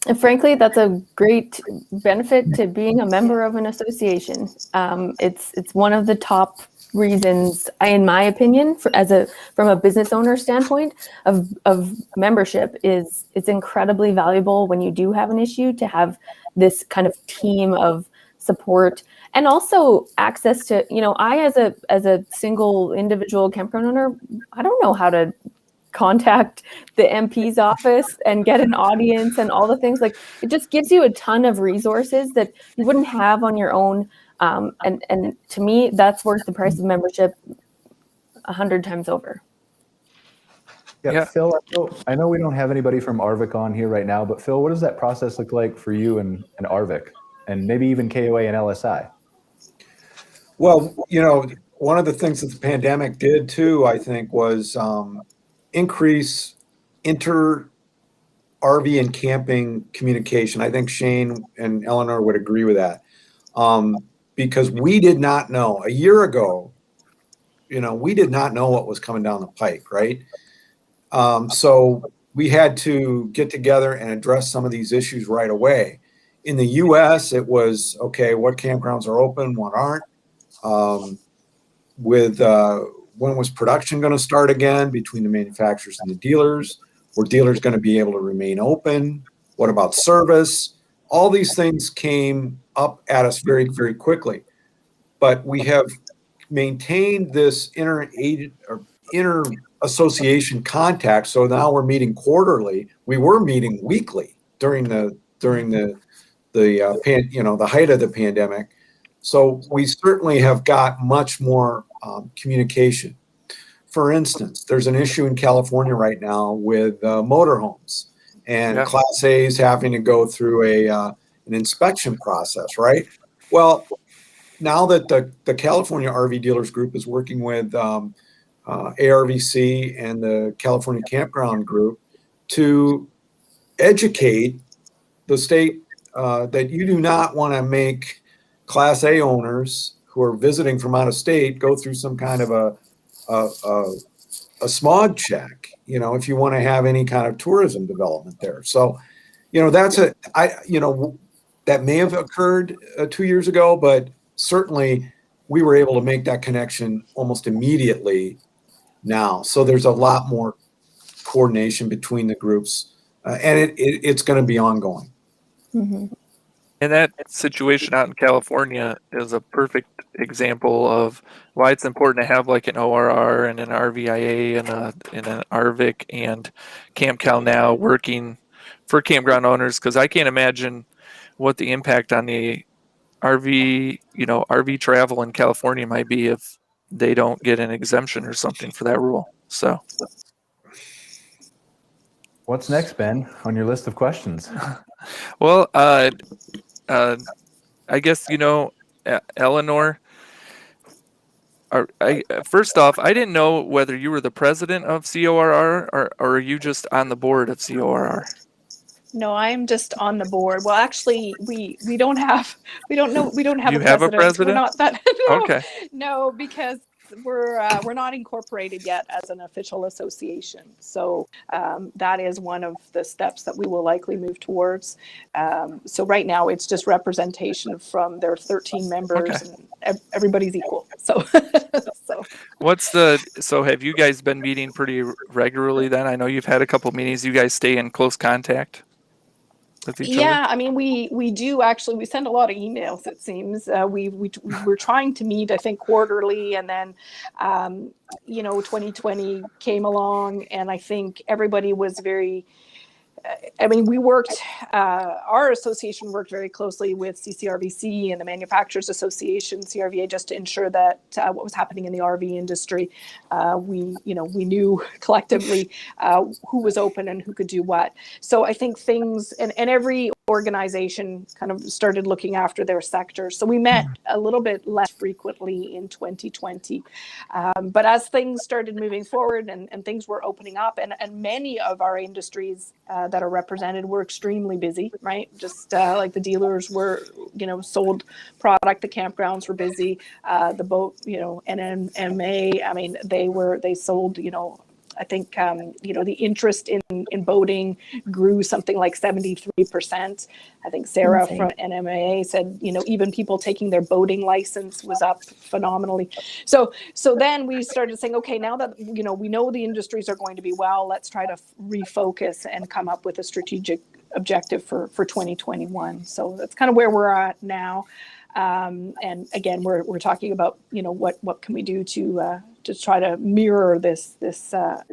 And frankly, that's a great benefit to being a member of an association. It's one of the top reasons, in my opinion, from a business owner standpoint of membership, is it's incredibly valuable when you do have an issue to have this kind of team of support, and also access to, I as a single individual campground owner, I don't know how to contact the MP's office and get an audience and all the things. Like, it just gives you a ton of resources that you wouldn't have on your own. And to me, that's worth the price of membership 100 times over. Yeah. Phil, I know we don't have anybody from ARVIC on here right now, but Phil, what does that process look like for you and ARVIC, and maybe even KOA and LSI? Well, one of the things that the pandemic did too, I think, was increase inter-RV and camping communication. I think Shane and Eleanor would agree with that, because we did not know a year ago. We did not know what was coming down the pike, right? So we had to get together and address some of these issues right away. In the U.S., it was, okay, what campgrounds are open, what aren't? When was production going to start again between the manufacturers and the dealers? Were dealers going to be able to remain open? What about service? All these things came up at us very, very quickly. But we have maintained this inter association contact. So now we're meeting quarterly. We were meeting weekly during the height of the pandemic. So we certainly have got much more communication. For instance, there's an issue in California right now with motorhomes and Class A's having to go through an inspection process, right? Well, now that the California RV Dealers Group is working with ARVC and the California Campground Group to educate the state that you do not want to make Class A owners who are visiting from out of state go through some kind of a smog check, if you want to have any kind of tourism development there. So, that may have occurred 2 years ago, but certainly we were able to make that connection almost immediately now. So there's a lot more coordination between the groups, and it's going to be ongoing. Mm-hmm. And that situation out in California is a perfect example of why it's important to have like an ORR and an RVIA and an RVIC and CampCal now working for campground owners, because I can't imagine what the impact on the RV travel in California might be if they don't get an exemption or something for that rule. So what's next, Ben, on your list of questions? Well, I guess, Eleanor, first off, I didn't know whether you were the president of CORR or are you just on the board of CORR? No, I'm just on the board. Well, actually, we don't have You a president. have a president? We're not that. No, Okay. No, because we're not incorporated yet as an official association. So that is one of the steps that we will likely move towards. So right now it's just representation from their 13 members, and everybody's equal. So so have you guys been meeting pretty regularly then? I know you've had a couple meetings. You guys stay in close contact with each other? Yeah, I mean, we do actually. We send a lot of emails. It seems we're trying to meet, I think, quarterly, and then 2020 came along, and I think everybody was very. I mean, we worked. Our association worked very closely with CCRVC and the Manufacturers Association, CRVA, just to ensure that what was happening in the RV industry, we knew collectively who was open and who could do what. So I think things, and every organization kind of started looking after their sector. So we met a little bit less frequently in 2020. But as things started moving forward and things were opening up, and many of our industries that are represented were extremely busy, right? Just like the dealers were, sold product, the campgrounds were busy, the boat, NMA, I mean, they sold, I think, the interest in boating grew something like 73%. I think Sarah from NMA said, even people taking their boating license was up phenomenally. So then we started saying, okay, now that, we know the industries are going to be well, let's try to refocus and come up with a strategic objective for 2021. So that's kind of where we're at now. And again, we're talking about, what can we do to to try to mirror this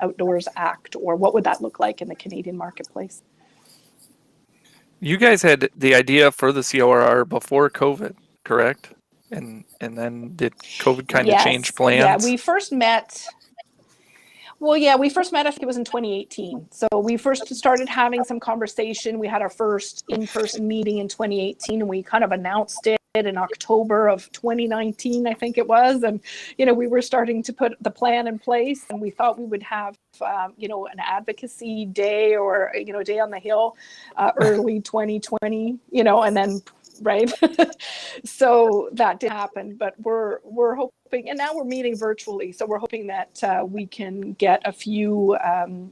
Outdoors Act, or what would that look like in the Canadian marketplace? You guys had the idea for the CORR before COVID, correct? And then did COVID kind of change plans? Yeah, we first met. Well, yeah, we first met, I think it was in 2018. So we first started having some conversation. We had our first in-person meeting in 2018, and we kind of announced it in October of 2019, I think it was. And, we were starting to put the plan in place, and we thought we would have, an advocacy day, or, a day on the Hill early 2020, and then right. So that did happen, but we're hoping, and now we're meeting virtually. So we're hoping that we can get a few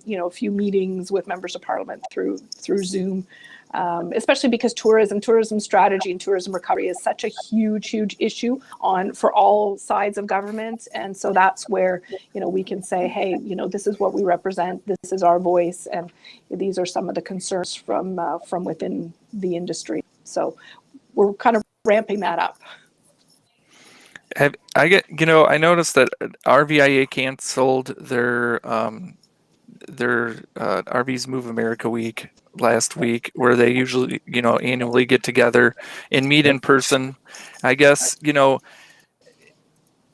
meetings with members of Parliament through Zoom, especially because tourism strategy and tourism recovery is such a huge issue for all sides of government. And so that's where, we can say, hey, this is what we represent. This is our voice. And these are some of the concerns from within the industry. So we're kind of ramping that up. I noticed that RVIA canceled their RVs Move America Week last week, where they usually, annually get together and meet in person. I guess,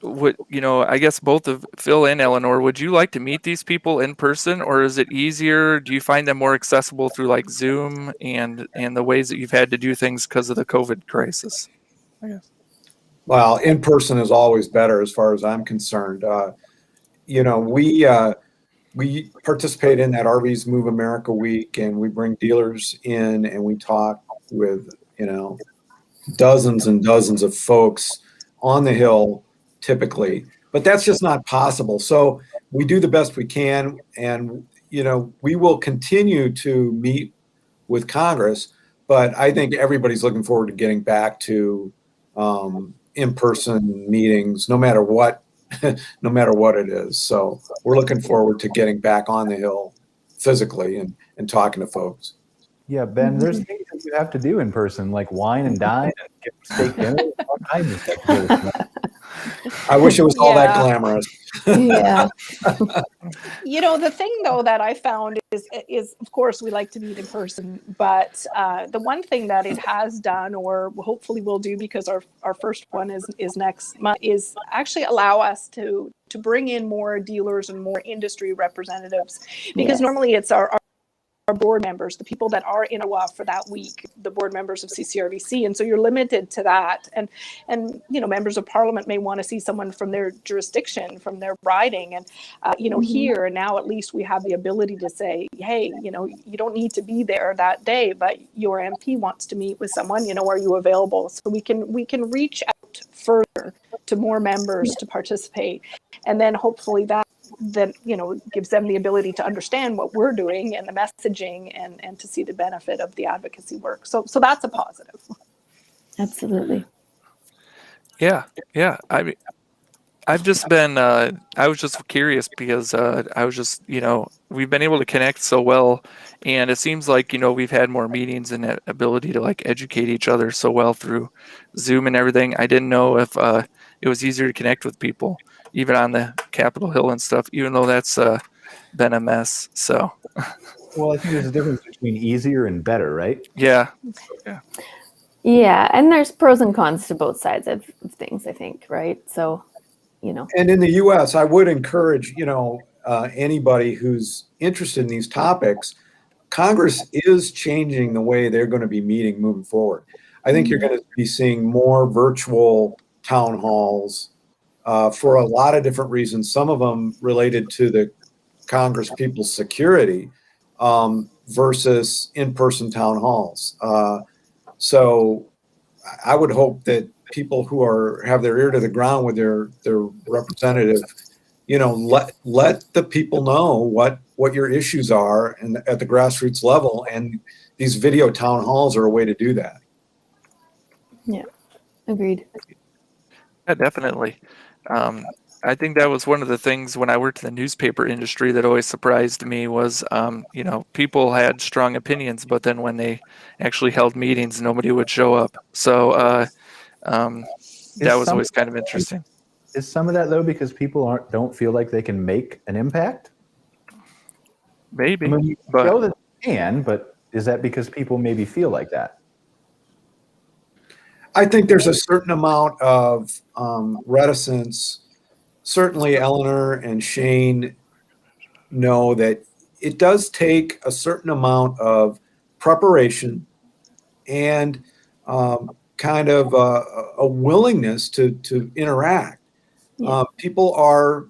I guess both of Phil and Eleanor, would you like to meet these people in person, or is it easier? Do you find them more accessible through like Zoom and the ways that you've had to do things because of the COVID crisis? I guess. Well, in person is always better as far as I'm concerned. We participate in that RVs Move America Week, and we bring dealers in, and we talk with, dozens and dozens of folks on the Hill typically, but that's just not possible. So we do the best we can, and, we will continue to meet with Congress, but I think everybody's looking forward to getting back to in-person meetings, no matter what it is. So we're looking forward to getting back on the Hill physically and talking to folks. Yeah, Ben, there's things that you have to do in person, like wine and dine and get steak dinner. All kinds of stuff to do. I wish it was all that glamorous. Yeah. The thing though that I found is of course we like to meet in person, but the one thing that it has done, or hopefully will do, because our first one is next month, is actually allow us to bring in more dealers and more industry representatives, because normally it's our board members, the people that are in Ottawa for that week, the board members of CCRVC, and so you're limited to that. And members of Parliament may want to see someone from their jurisdiction, from their riding, and here now at least we have the ability to say, hey, you don't need to be there that day, but your MP wants to meet with someone. Are you available? So we can reach out further to more members to participate, and then hopefully that gives them the ability to understand what we're doing and the messaging, and to see the benefit of the advocacy work. So that's a positive. Absolutely. Yeah. I mean, I've just been, I was just curious because I was just, we've been able to connect so well, and it seems like, we've had more meetings and that ability to like educate each other so well through Zoom and everything. I didn't know if it was easier to connect with people, even on the Capitol Hill and stuff, even though that's been a mess. So. Well, I think there's a difference between easier and better, right? Yeah. Yeah, and there's pros and cons to both sides of things, I think, right? So, And in the U.S., I would encourage, anybody who's interested in these topics, Congress is changing the way they're going to be meeting moving forward. I think you're going to be seeing more virtual town halls for a lot of different reasons, some of them related to the Congress people's security versus in-person town halls. So I would hope that people who have their ear to the ground with their representative, let the people know what your issues are and at the grassroots level, and these video town halls are a way to do that. Yeah, agreed. Yeah, definitely. I think that was one of the things when I worked in the newspaper industry that always surprised me was, people had strong opinions, but then when they actually held meetings, nobody would show up. So that was always kind of interesting. Is some of that though because people don't feel like they can make an impact? Maybe, I mean, we but know that they can, but is that because people maybe feel like that? I think there's a certain amount of reticence. Certainly, Eleanor and Shane know that it does take a certain amount of preparation and kind of a willingness to interact. Yeah. People are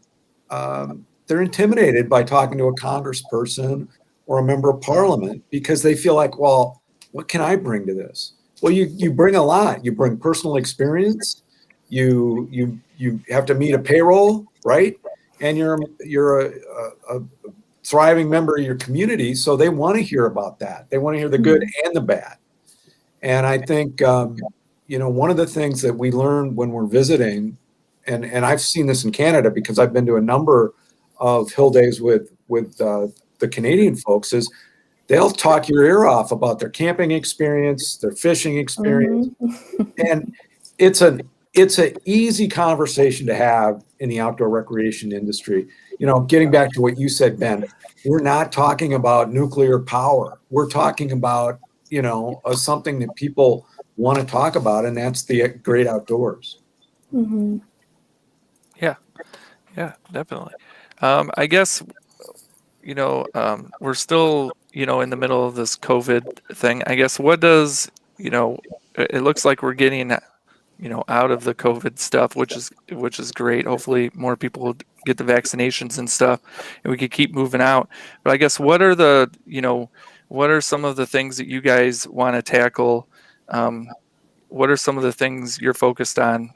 they're intimidated by talking to a congressperson or a member of parliament because they feel like, well, what can I bring to this? Well, you bring a lot. You bring personal experience. You have to meet a payroll, right? And you're a thriving member of your community, so they want to hear about that. They want to hear the good and the bad. And I think one of the things that we learn when we're visiting, and I've seen this in Canada because I've been to a number of hill days with the Canadian folks, is they'll talk your ear off about their camping experience, their fishing experience, and it's an easy conversation to have in the outdoor recreation industry. Getting back to what you said, Ben, we're not talking about nuclear power. We're talking about something that people want to talk about, and that's the great outdoors. Mm-hmm. yeah, definitely. I guess we're still in the middle of this COVID thing. I guess what does it looks like we're getting out of the COVID stuff, which is great. Hopefully more people will get the vaccinations and stuff and we could keep moving out. But I guess what are some of the things that you guys want to tackle? What are some of the things you're focused on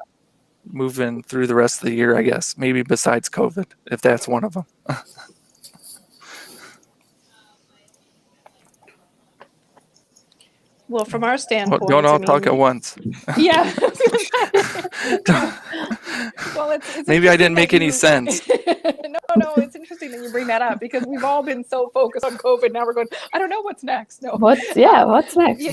moving through the rest of the year, I guess, maybe besides COVID, if that's one of them? Well, from our standpoint, Don't all talk at once. Yeah. Well, it's maybe I didn't make any you... sense. No, it's interesting that you bring that up because we've all been so focused on COVID. Now we're going, I don't know what's next. No. What's next?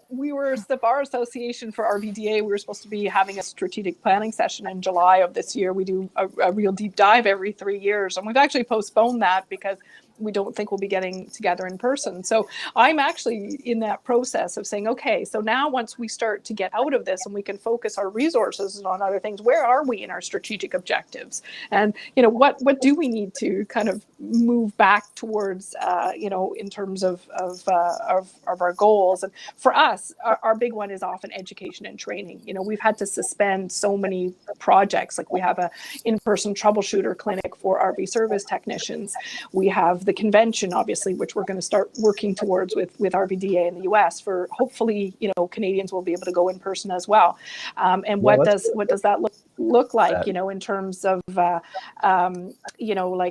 We were the Bar Association for RVDA. We were supposed to be having a strategic planning session in July of this year. We do a real deep dive every 3 years, and we've actually postponed that because we don't think we'll be getting together in person. So I'm actually in that process of saying, okay, so now once we start to get out of this and we can focus our resources on other things, where are we in our strategic objectives? And, what do we need to kind of move back towards, in terms of our goals? And for us, our big one is often education and training. We've had to suspend so many projects. Like we have a in-person troubleshooter clinic for RV service technicians. We have the convention, obviously, which we're going to start working towards with RVDA in the US for hopefully, Canadians will be able to go in person as well. And what does that look like, in terms of, like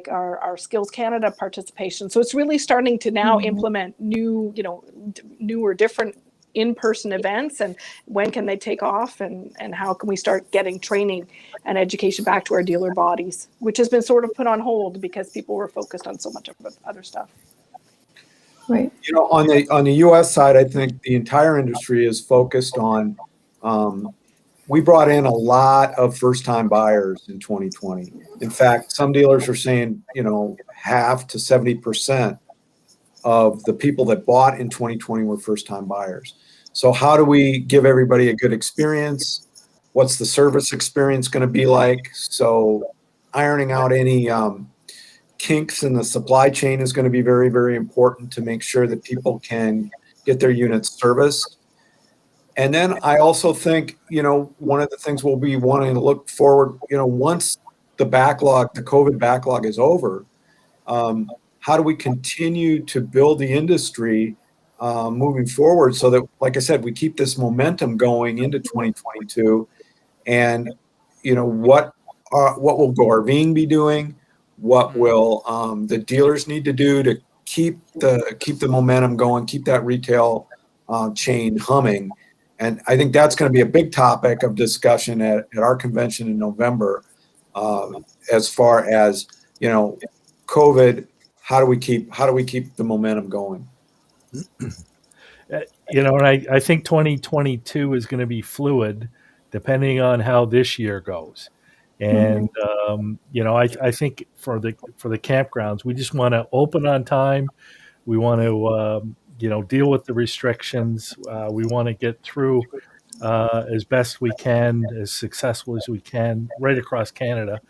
our Skills Canada participation. So it's really starting to now implement new or different in-person events, and when can they take off, and how can we start getting training and education back to our dealer bodies, which has been sort of put on hold because people were focused on so much of other stuff. Right. On the U.S. side, I think the entire industry is focused on. We brought in a lot of first-time buyers in 2020. In fact, some dealers are saying, half to 70% of the people that bought in 2020 were first-time buyers. So how do we give everybody a good experience? What's the service experience going to be like? So ironing out any kinks in the supply chain is going to be very, very important to make sure that people can get their units serviced. And then I also think, one of the things we'll be wanting to look forward, once the COVID backlog is over, how do we continue to build the industry moving forward so that, like I said, we keep this momentum going into 2022? And, what will GoRVing be doing? What will the dealers need to do to keep the momentum going, keep that retail chain humming? And I think that's going to be a big topic of discussion at our convention in November, as far as, COVID, how do we keep the momentum going? And I think 2022 is going to be fluid depending on how this year goes. And I think for the campgrounds, we just want to open on time. We want to deal with the restrictions. We want to get through as best we can, as successful as we can, right across Canada.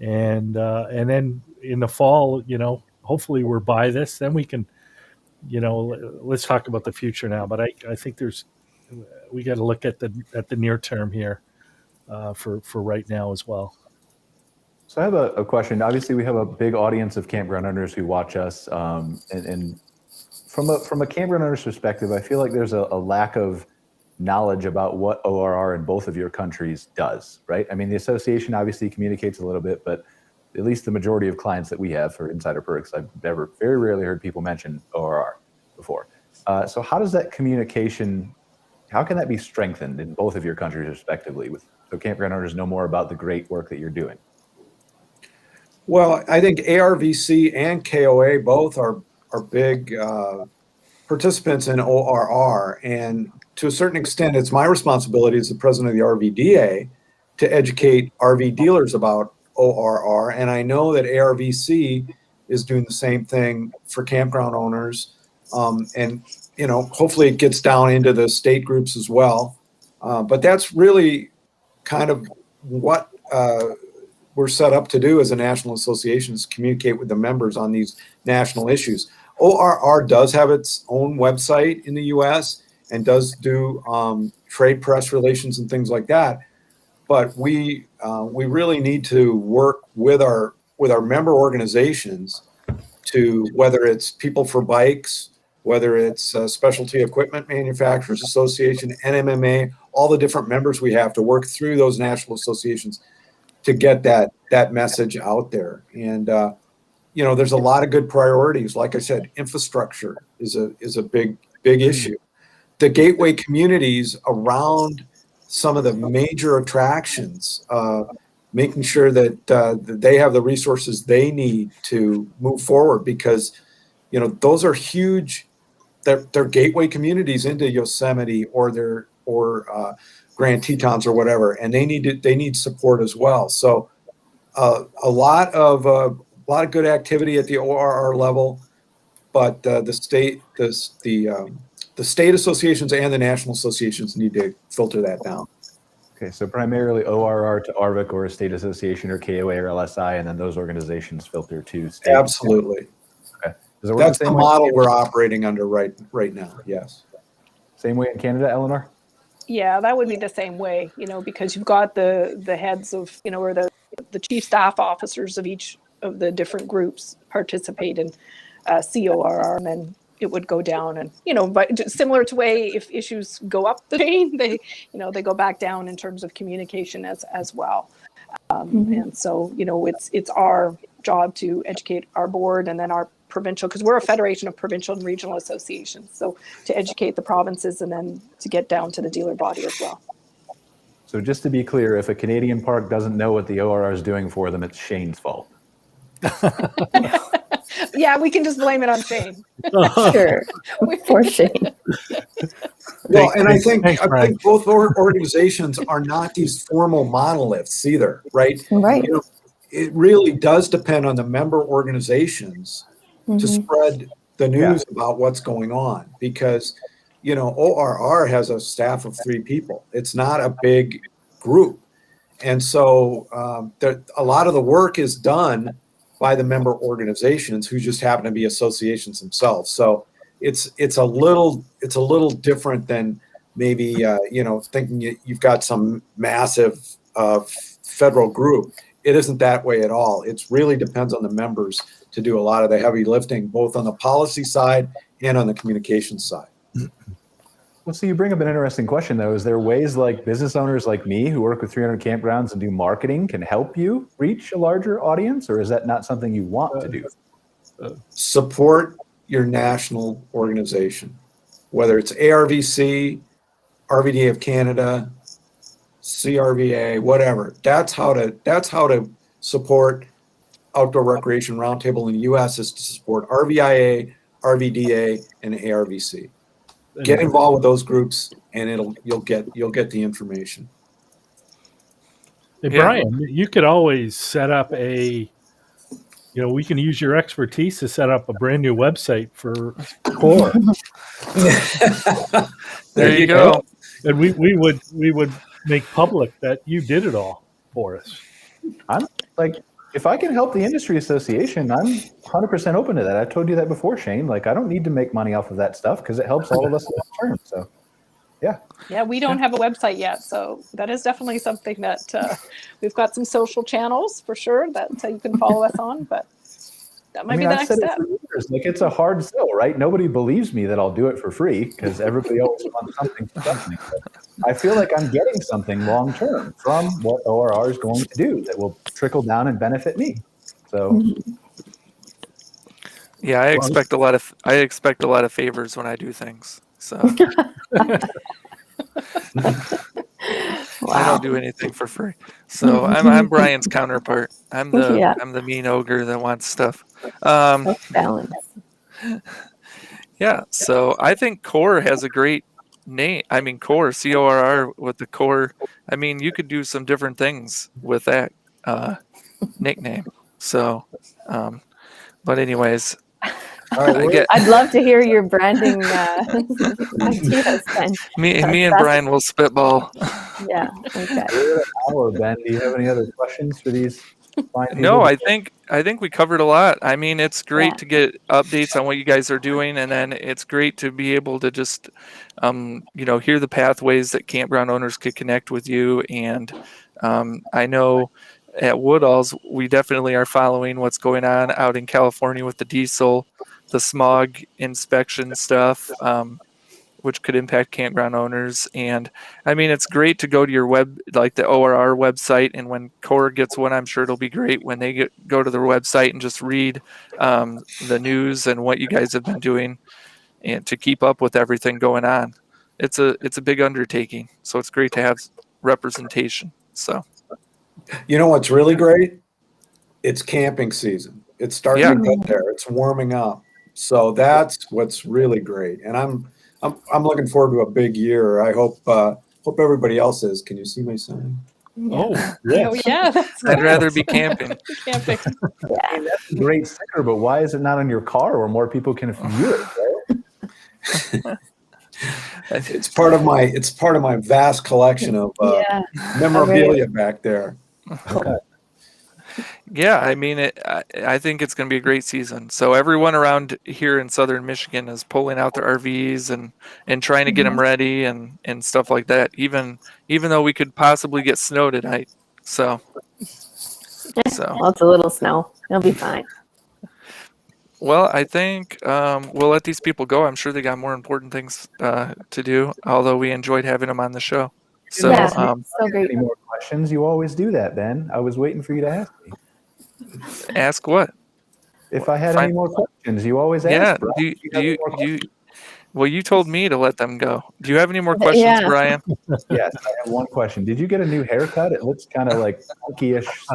And then in the fall, hopefully we're by this. Then we can, let's talk about the future now. But I think we got to look at the near term here for right now as well. So I have a question. Obviously, we have a big audience of campground owners who watch us, and from a campground owner's perspective, I feel like there's a lack of knowledge about what ORR in both of your countries does, right? I mean, the association obviously communicates a little bit, but at least the majority of clients that we have for Insider Perks, I've very rarely heard people mention ORR before. So how does that communication, how can that be strengthened in both of your countries respectively, so campground owners know more about the great work that you're doing? Well, I think ARVC and KOA both are big participants in ORR, and to a certain extent, it's my responsibility as the president of the RVDA to educate RV dealers about ORR, and I know that ARVC is doing the same thing for campground owners, and hopefully it gets down into the state groups as well. But that's really kind of what we're set up to do as a national association, is communicate with the members on these national issues. ORR does have its own website in the U.S. and does do trade press relations and things like that. But we really need to work with our member organizations to, whether it's People for Bikes, whether it's Specialty Equipment Manufacturers Association, NMMA, all the different members we have to work through those national associations to get that message out there. And there's a lot of good priorities. Like I said, infrastructure is a big issue. The gateway communities around some of the major attractions, making sure that they have the resources they need to move forward, because those are huge. They're gateway communities into Yosemite or Grand Tetons or whatever, and they need support as well. So a lot of good activity at the ORR level, but the state associations and the national associations need to filter that down. Okay, so primarily ORR to ARVIC or a state association or KOA or LSI, and then those organizations filter to state. Absolutely. Okay. That's the model we're operating under right now. Yes. Same way in Canada, Eleanor? Yeah, that would be the same way, because you've got the heads of, or the chief staff officers of each of the different groups participate in CORR, and then it would go down, and but similar to way if issues go up the chain, they go back down in terms of communication as well. And so it's our job to educate our board and then our provincial, because we're a federation of provincial and regional associations, so to educate the provinces and then to get down to the dealer body as well. So just to be clear, if a Canadian park doesn't know what the ORR is doing for them, it's Shane's fault. Yeah, we can just blame it on Shane. Sure. Poor Shane. Well, and I think both organizations are not these formal monoliths either, right? Right. It really does depend on the member organizations to spread the news about what's going on, because ORR has a staff of 3 people. It's not a big group, and so a lot of the work is done by the member organizations, who just happen to be associations themselves. So it's a little different than maybe thinking you've got some massive federal group. It isn't that way at all. It really depends on the members to do a lot of the heavy lifting, both on the policy side and on the communication side. Well, so you bring up an interesting question, though. Is there ways like business owners like me who work with 300 campgrounds and do marketing can help you reach a larger audience, or is that not something you want to do? Support your national organization, whether it's ARVC, RVDA of Canada, CRVA, whatever. That's how to support Outdoor Recreation Roundtable in the U.S. is to support RVIA, RVDA, and ARVC. Get involved with those groups, and you'll get the information. Hey, Yeah. Brian, you could always set up we can use your expertise to set up a brand new website for CORR. There you go. And we would make public that you did it all for us. I'm like, if I can help the industry association, I'm 100% open to that. I've told you that before, Shane. Like, I don't need to make money off of that stuff because it helps all of us long term. So, yeah. Yeah, we don't have a website yet, so that is definitely something that we've got some social channels for sure that you can follow us on, but that might be the I've next said step. it for years. Like, it's a hard sell, right? Nobody believes me that I'll do it for free because everybody always wants something for something. But I feel like I'm getting something long term from what ORR is going to do that will trickle down and benefit me. So, Yeah, I expect a lot of favors when I do things. So I don't do anything for free. So I'm Brian's counterpart. I'm the mean ogre that wants stuff. Balance. Yeah, so I think CORR has a great name. I mean, CORR, CORR with the CORR. I mean, you could do some different things with that nickname. So, but anyways, all right, I I'd love to hear your branding ideas, Ben. me and Brian will spitball. Yeah. Okay. we're at an hour, Ben. Do you have any other questions for these fine people? No, I think we covered a lot. I mean, it's great Yeah. to get updates on what you guys are doing, and then it's great to be able to just, hear the pathways that campground owners could connect with you. And I know at Woodall's, we definitely are following what's going on out in California with the diesel, the smog inspection stuff, which could impact campground owners. And I mean, it's great to go to your like the ORR website. And when CORR gets one, I'm sure it'll be great when they go to their website and just read the news and what you guys have been doing and to keep up with everything going on. It's a big undertaking. So it's great to have representation. So, You know what's really great? It's camping season. It's starting to get there. It's warming up. So that's what's really great. And I'm looking forward to a big year. I hope everybody else is. Can you see my sign? Oh, Yeah. yes. Oh, yeah, that's I'd rather be camping. camping. I mean, that's a great sticker, but why is it not on your car where more people can view it? Right? It's part of my vast collection of memorabilia back there. Okay. Yeah, I mean, I think it's going to be a great season. So everyone around here in southern Michigan is pulling out their RVs and trying to get them ready and stuff like that. Even though we could possibly get snow tonight. So Well, it's a little snow. It'll be fine. well, I think we'll let these people go. I'm sure they got more important things to do. Although we enjoyed having them on the show. So Yeah, so great. Any more questions? You always do that, Ben. I was waiting for you to ask me. ask what? If I had any more questions, you always ask. Yeah. Brian. Well, you told me to let them go. Do you have any more questions, Brian? Yes, I have one question. Did you get a new haircut? It looks kind of like punky-ish /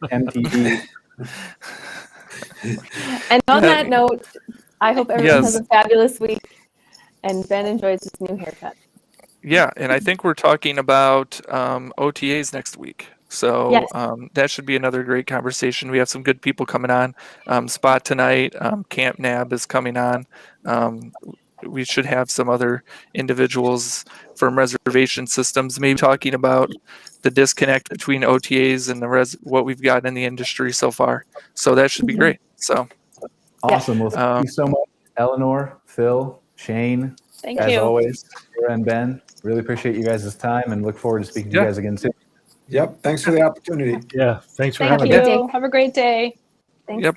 MTV. And on that note, I hope everyone has a fabulous week and Ben enjoys his new haircut. Yeah, and I think we're talking about OTAs next week. So that should be another great conversation. We have some good people coming on. Spot tonight, Camp Nab is coming on. We should have some other individuals from reservation systems, maybe talking about the disconnect between OTAs and what we've got in the industry so far. So that should be great. So awesome. Well, thank you so much, Eleanor, Phil, Shane. Thank as you. always, Cara and Ben. Really appreciate you guys' time and look forward to speaking to you guys again soon. Yep. Thanks for the opportunity. Yeah. Thanks for Thank having you. us. Have a great day. Thanks. Yep.